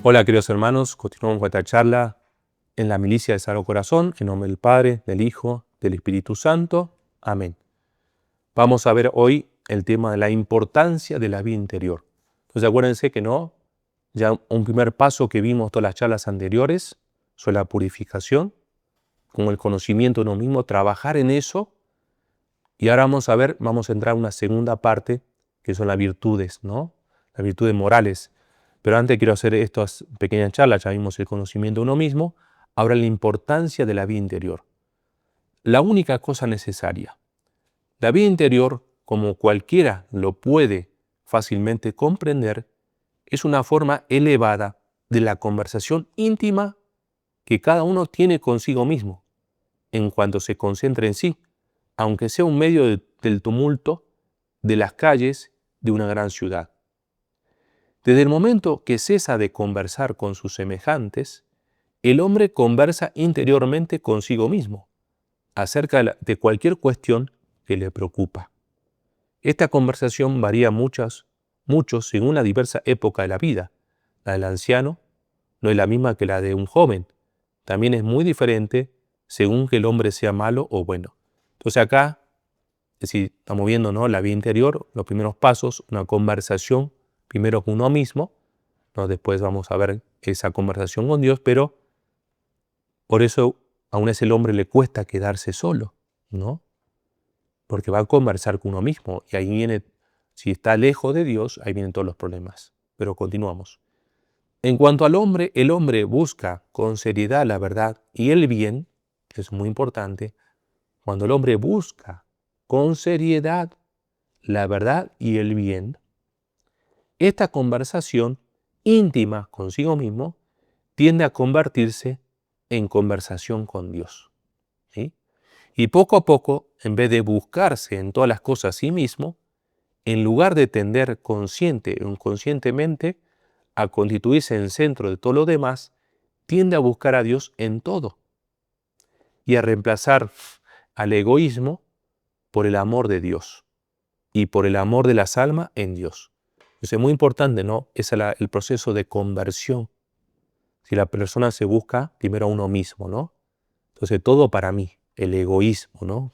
Hola queridos hermanos, continuamos con esta charla en la milicia del Sagrado Corazón, en nombre del Padre, del Hijo, del Espíritu Santo. Amén. Vamos a ver hoy el tema de la importancia de la vida interior. Entonces acuérdense que ya un primer paso que vimos todas las charlas anteriores sobre la purificación, con el conocimiento de uno mismo, trabajar en eso. Y ahora vamos a entrar a una segunda parte, que son las virtudes, ¿no? Las virtudes morales. Pero antes quiero hacer estas pequeñas charlas, ya vimos el conocimiento de uno mismo, ahora la importancia de la vida interior. La única cosa necesaria. La vida interior, como cualquiera lo puede fácilmente comprender, es una forma elevada de la conversación íntima que cada uno tiene consigo mismo, en cuanto se concentra en sí, aunque sea un medio del tumulto de las calles de una gran ciudad. Desde el momento que cesa de conversar con sus semejantes, el hombre conversa interiormente consigo mismo, acerca de cualquier cuestión que le preocupa. Esta conversación varía mucho según la diversa época de la vida. La del anciano no es la misma que la de un joven. También es muy diferente según que el hombre sea malo o bueno. Entonces acá, es decir, estamos viendo, ¿no?, la vida interior, los primeros pasos, una conversación primero con uno mismo, ¿no? Después vamos a ver esa conversación con Dios, pero por eso aún a ese hombre le cuesta quedarse solo, ¿no? Porque va a conversar con uno mismo y ahí viene, si está lejos de Dios, ahí vienen todos los problemas. Pero continuamos. En cuanto al hombre, el hombre busca con seriedad la verdad y el bien, que es muy importante. Cuando el hombre busca con seriedad la verdad y el bien, esta conversación íntima consigo mismo tiende a convertirse en conversación con Dios, ¿sí? Y poco a poco, en vez de buscarse en todas las cosas a sí mismo, en lugar de tender consciente o inconscientemente a constituirse en centro de todo lo demás, tiende a buscar a Dios en todo y a reemplazar al egoísmo por el amor de Dios y por el amor de las almas en Dios. Entonces es muy importante, ¿no? Es el proceso de conversión. Si la persona se busca primero a uno mismo, ¿no? Entonces todo para mí, el egoísmo, ¿no?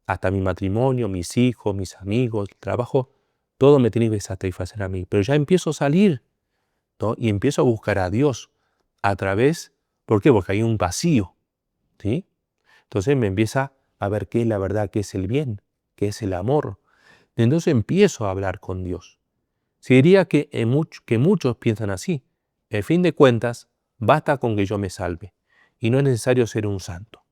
Hasta mi matrimonio, mis hijos, mis amigos, el trabajo, todo me tiene que satisfacer a mí. Pero ya empiezo a salir, ¿no? Y empiezo a buscar a Dios a través, ¿por qué? Porque hay un vacío, ¿sí? Entonces me empieza a ver qué es la verdad, qué es el bien, qué es el amor. Entonces empiezo a hablar con Dios. Se diría que muchos piensan así. En fin de cuentas, basta con que yo me salve y no es necesario ser un santo.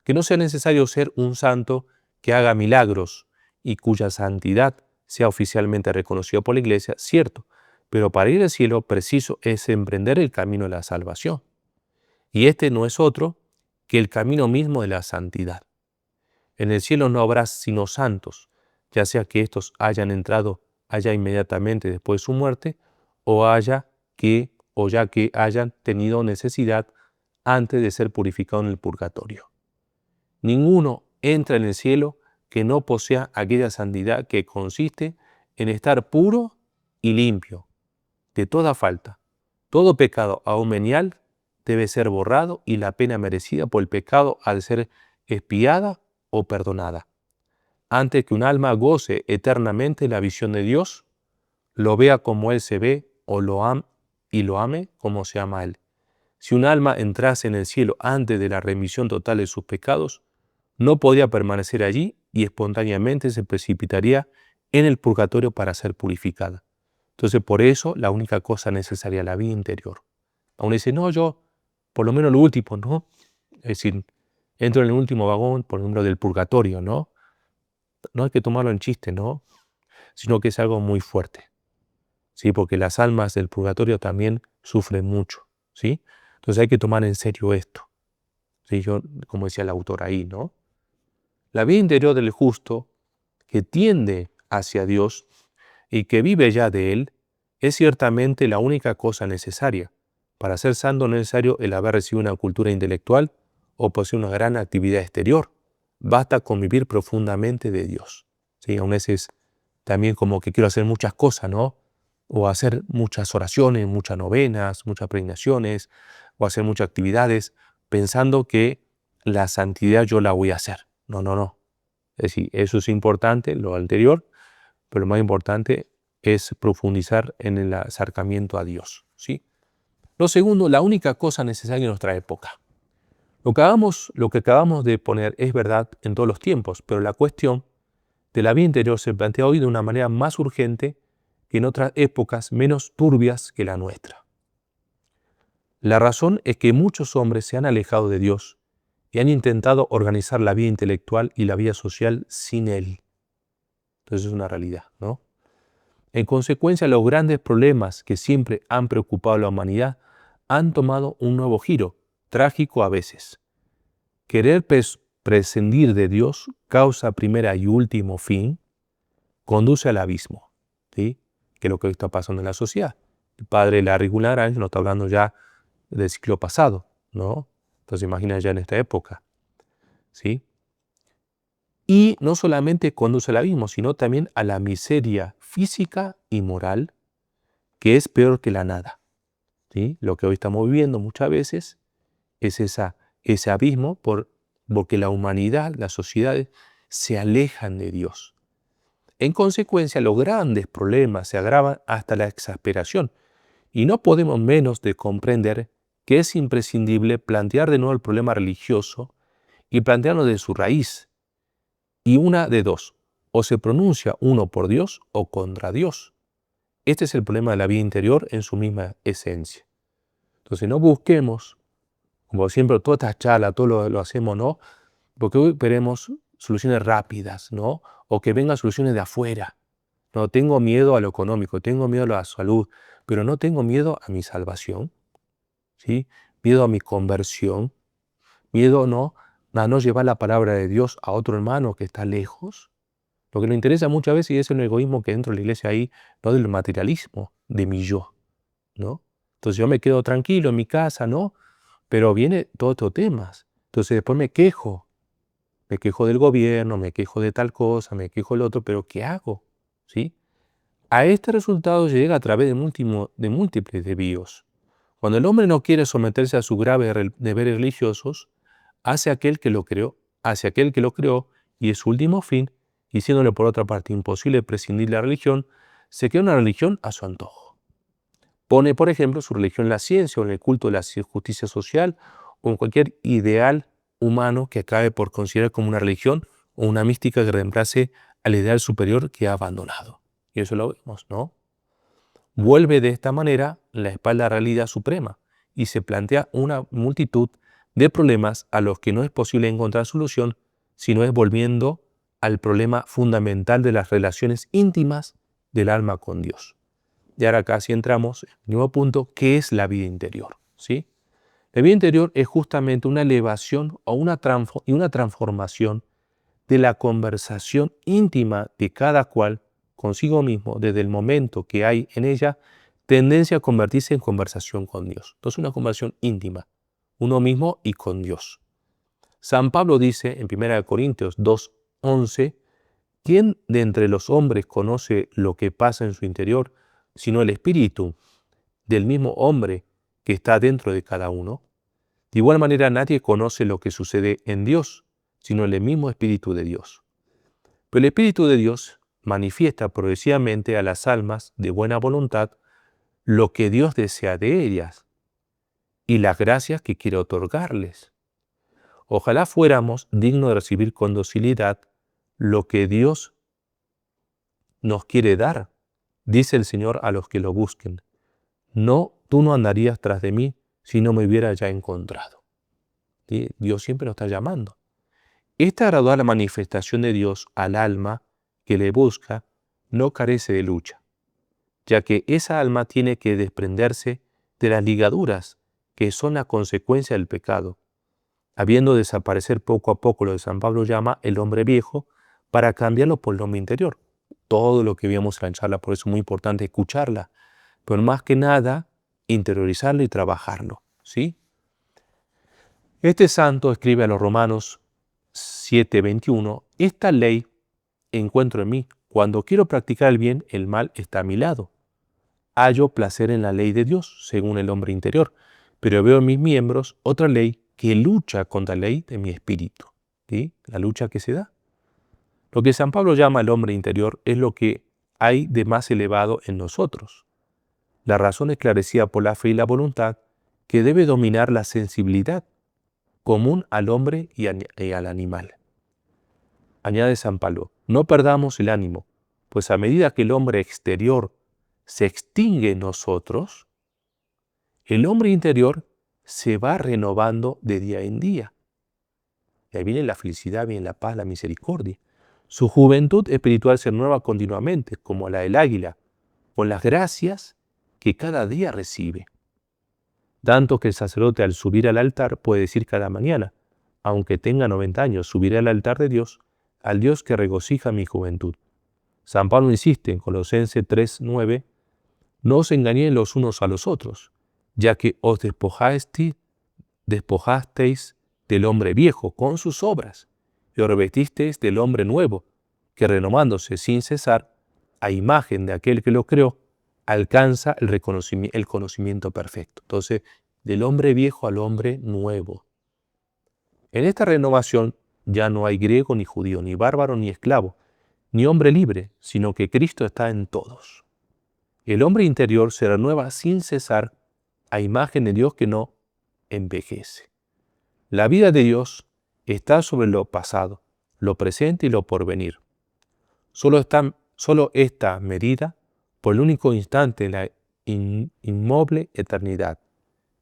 Que no sea necesario ser un santo que haga milagros y cuya santidad sea oficialmente reconocida por la Iglesia, cierto, pero para ir al cielo preciso es emprender el camino de la salvación. Y este no es otro que el camino mismo de la santidad. En el cielo no habrá sino santos, ya sea que estos hayan entrado allá inmediatamente después de su muerte, o ya que hayan tenido necesidad antes de ser purificados en el purgatorio. Ninguno entra en el cielo que no posea aquella santidad que consiste en estar puro y limpio de toda falta. Todo pecado aun venial debe ser borrado y la pena merecida por el pecado ha de ser expiada o perdonada. Antes que un alma goce eternamente la visión de Dios, lo vea como Él se ve o lo ame como se ama a Él. Si un alma entrase en el cielo antes de la remisión total de sus pecados, no podría permanecer allí y espontáneamente se precipitaría en el purgatorio para ser purificada. Entonces, por eso, la única cosa necesaria es la vida interior. Aún dice, no, yo, por lo menos lo último, ¿no? Es decir, entro en el último vagón, por ejemplo, del purgatorio, ¿no? No hay que tomarlo en chiste, ¿no? Sino que es algo muy fuerte, ¿sí? Porque las almas del purgatorio también sufren mucho, ¿sí? Entonces hay que tomar en serio esto, ¿sí? Yo, como decía el autor ahí, ¿no? La vida interior del justo, que tiende hacia Dios y que vive ya de Él, es ciertamente la única cosa necesaria. Para ser santo no es necesario el haber recibido una cultura intelectual o poseer una gran actividad exterior. Basta con vivir profundamente de Dios. ¿Sí? Aún ese es también como que quiero hacer muchas cosas, ¿no? o hacer muchas oraciones, muchas novenas, muchas peregrinaciones, o hacer muchas actividades, pensando que la santidad yo la voy a hacer. No, no, no. Es decir, eso es importante, lo anterior, pero lo más importante es profundizar en el acercamiento a Dios, ¿sí? Lo segundo, la única cosa necesaria en nuestra época. Lo que acabamos de poner es verdad en todos los tiempos, pero la cuestión de la vida interior se plantea hoy de una manera más urgente que en otras épocas menos turbias que la nuestra. La razón es que muchos hombres se han alejado de Dios y han intentado organizar la vida intelectual y la vida social sin Él. Entonces es una realidad, ¿no? En consecuencia, los grandes problemas que siempre han preocupado a la humanidad han tomado un nuevo giro, trágico a veces. Querer prescindir de Dios, causa primera y último fin, conduce al abismo, ¿sí? Que es lo que está pasando en la sociedad. El padre Larry Lagrange nos está hablando ya del siglo pasado, ¿no? Entonces imagina ya en esta época, ¿sí? Y no solamente conduce al abismo, sino también a la miseria física y moral, que es peor que la nada, ¿sí? Lo que hoy estamos viviendo muchas veces es ese abismo porque la humanidad, las sociedades, se alejan de Dios. En consecuencia, los grandes problemas se agravan hasta la exasperación, y no podemos menos de comprender que es imprescindible plantear de nuevo el problema religioso y plantearlo de su raíz. Y una de dos, o se pronuncia uno por Dios o contra Dios. Este es el problema de la vida interior en su misma esencia. Entonces no busquemos, como siempre, todas estas charlas, todo lo hacemos, ¿no? Porque hoy queremos soluciones rápidas, ¿no? O que vengan soluciones de afuera. No tengo miedo a lo económico, tengo miedo a la salud, pero no tengo miedo a mi salvación, ¿sí? Miedo a mi conversión, miedo a no llevar la palabra de Dios a otro hermano que está lejos. Lo que nos interesa muchas veces es el egoísmo que dentro de la iglesia hay, no del materialismo, de mi yo, ¿no? Entonces yo me quedo tranquilo en mi casa, ¿no? Pero viene todos estos temas. Entonces después me quejo del gobierno, me quejo de tal cosa, me quejo del otro, pero ¿qué hago? ¿Sí? A este resultado llega a través de múltiples desvíos. Cuando el hombre no quiere someterse a sus graves deberes religiosos, hace aquel que lo creó y es su último fin, y siéndole por otra parte imposible prescindir de la religión, se crea una religión a su antojo. Pone, por ejemplo, su religión en la ciencia o en el culto de la justicia social o en cualquier ideal humano que acabe por considerar como una religión o una mística que reemplace al ideal superior que ha abandonado. Y eso lo vemos, ¿no? Vuelve de esta manera la espalda a la realidad suprema y se plantea una multitud de problemas a los que no es posible encontrar solución, sino es volviendo al problema fundamental de las relaciones íntimas del alma con Dios. Y ahora casi entramos en el nuevo punto, ¿qué es la vida interior? ¿Sí? La vida interior es justamente una elevación o una transformación de la conversación íntima de cada cual consigo mismo desde el momento que hay en ella tendencia a convertirse en conversación con Dios. Entonces una conversación íntima, uno mismo y con Dios. San Pablo dice en 1 Corintios 2:11, ¿quién de entre los hombres conoce lo que pasa en su interior, sino el espíritu del mismo hombre que está dentro de cada uno? De igual manera nadie conoce lo que sucede en Dios, sino el mismo Espíritu de Dios. Pero el Espíritu de Dios manifiesta progresivamente a las almas de buena voluntad lo que Dios desea de ellas y las gracias que quiere otorgarles. Ojalá fuéramos dignos de recibir con docilidad lo que Dios nos quiere dar, dice el Señor a los que lo busquen. No, tú no andarías tras de mí si no me hubiera ya encontrado. ¿Sí? Dios siempre nos está llamando. Esta gradual manifestación de Dios al alma que le busca no carece de lucha, ya que esa alma tiene que desprenderse de las ligaduras que son la consecuencia del pecado, habiendo desaparecer poco a poco lo que San Pablo llama el hombre viejo, para cambiarlo por el hombre interior. Todo lo que vimos en la charla, por eso es muy importante escucharla, pero más que nada interiorizarlo y trabajarlo, ¿sí? Este santo escribe a los Romanos 7:21, esta ley encuentro en mí. Cuando quiero practicar el bien, el mal está a mi lado. hallo placer en la ley de Dios, según el hombre interior, pero veo en mis miembros otra ley que lucha contra la ley de mi espíritu. ¿Sí? La lucha que se da. Lo que San Pablo llama el hombre interior es lo que hay de más elevado en nosotros. La razón esclarecida por la fe y la voluntad que debe dominar la sensibilidad común al hombre y al animal. Añade San Pablo, no perdamos el ánimo, pues a medida que el hombre exterior se extingue en nosotros, el hombre interior se va renovando de día en día. Y ahí viene la felicidad, viene la paz, la misericordia. Su juventud espiritual se renueva continuamente, como la del águila, con las gracias que cada día recibe. Tanto que el sacerdote al subir al altar puede decir cada mañana, aunque tenga 90 años, subiré al altar de Dios, al Dios que regocija mi juventud. San Pablo insiste en Colosenses 3:9, no os engañéis los unos a los otros, ya que os despojasteis del hombre viejo con sus obras, y os revestisteis del hombre nuevo, que renovándose sin cesar, a imagen de aquel que lo creó, alcanza el conocimiento perfecto. Entonces, del hombre viejo al hombre nuevo. En esta renovación ya no hay griego ni judío, ni bárbaro ni esclavo, ni hombre libre, sino que Cristo está en todos. El hombre interior se renueva sin cesar a imagen de Dios que no envejece. La vida de Dios está sobre lo pasado, lo presente y lo porvenir. Solo está medida por el único instante en la inmoble eternidad.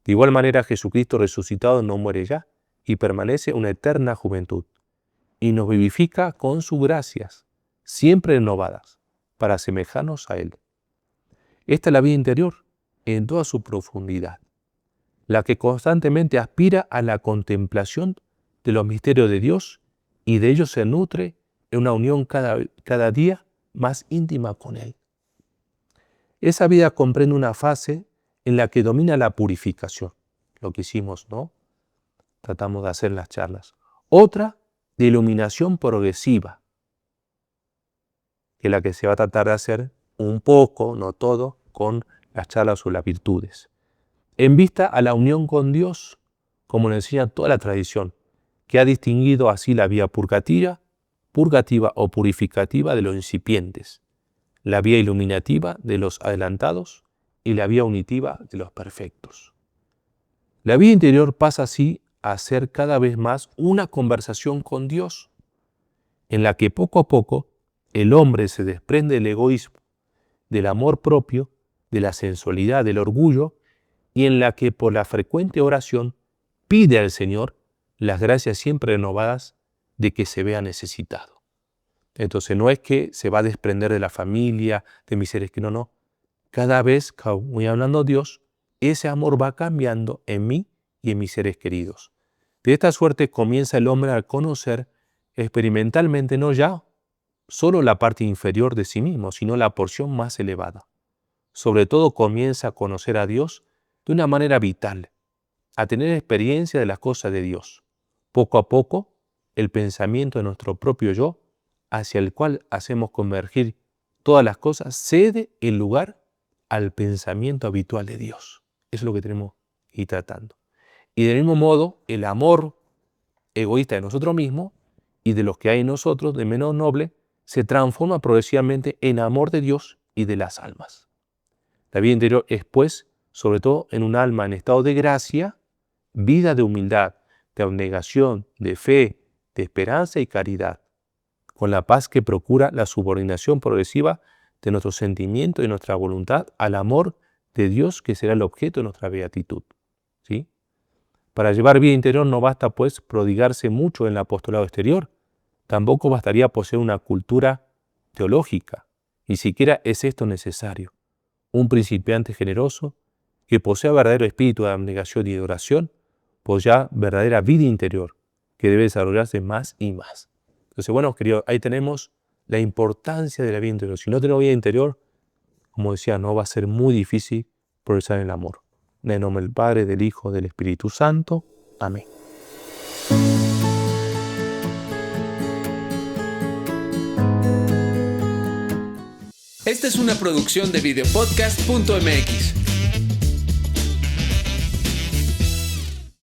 De igual manera, Jesucristo resucitado no muere ya y permanece una eterna juventud, y nos vivifica con sus gracias, siempre renovadas, para asemejarnos a Él. Esta es la vida interior, en toda su profundidad, la que constantemente aspira a la contemplación de los misterios de Dios y de ellos se nutre en una unión cada día más íntima con Él. Esa vida comprende una fase en la que domina la purificación, lo que hicimos, ¿no? Tratamos de hacer las charlas. Otra, de iluminación progresiva, que es la que se va a tratar de hacer un poco, no todo, con las charlas sobre las virtudes. En vista a la unión con Dios, como nos enseña toda la tradición, que ha distinguido así la vía purgativa o purificativa de los incipientes, la vía iluminativa de los adelantados y la vía unitiva de los perfectos. La vida interior pasa así a ser cada vez más una conversación con Dios, en la que poco a poco el hombre se desprende del egoísmo, del amor propio, de la sensualidad, del orgullo, y en la que por la frecuente oración pide al Señor las gracias siempre renovadas de que se vea necesitado. Entonces no es que se va a desprender de la familia, de mis seres que no. Cada vez que voy hablando a Dios, ese amor va cambiando en mí y en mis seres queridos. De esta suerte comienza el hombre a conocer experimentalmente no ya solo la parte inferior de sí mismo, sino la porción más elevada. Sobre todo comienza a conocer a Dios de una manera vital, a tener experiencia de las cosas de Dios. Poco a poco, el pensamiento de nuestro propio yo, hacia el cual hacemos convergir todas las cosas, cede el lugar al pensamiento habitual de Dios. Eso es lo que tenemos que ir tratando. Y del mismo modo, el amor egoísta de nosotros mismos y de los que hay en nosotros, de menos noble, se transforma progresivamente en amor de Dios y de las almas. La vida interior es, pues, sobre todo en un alma en estado de gracia, vida de humildad, de abnegación, de fe, de esperanza y caridad, con la paz que procura la subordinación progresiva de nuestro sentimiento y nuestra voluntad al amor de Dios que será el objeto de nuestra beatitud. ¿Sí? Para llevar vida interior no basta, pues, prodigarse mucho en el apostolado exterior. Tampoco bastaría poseer una cultura teológica. Ni siquiera es esto necesario. Un principiante generoso, que posea verdadero espíritu de abnegación y de oración, posea verdadera vida interior, que debe desarrollarse más y más. Entonces, bueno, queridos, ahí tenemos la importancia de la vida interior. Si no tenemos vida interior, como decía, no va a ser muy difícil progresar en el amor. En el nombre del Padre, del Hijo, del Espíritu Santo. Amén. Esta es una producción de videopodcast.mx.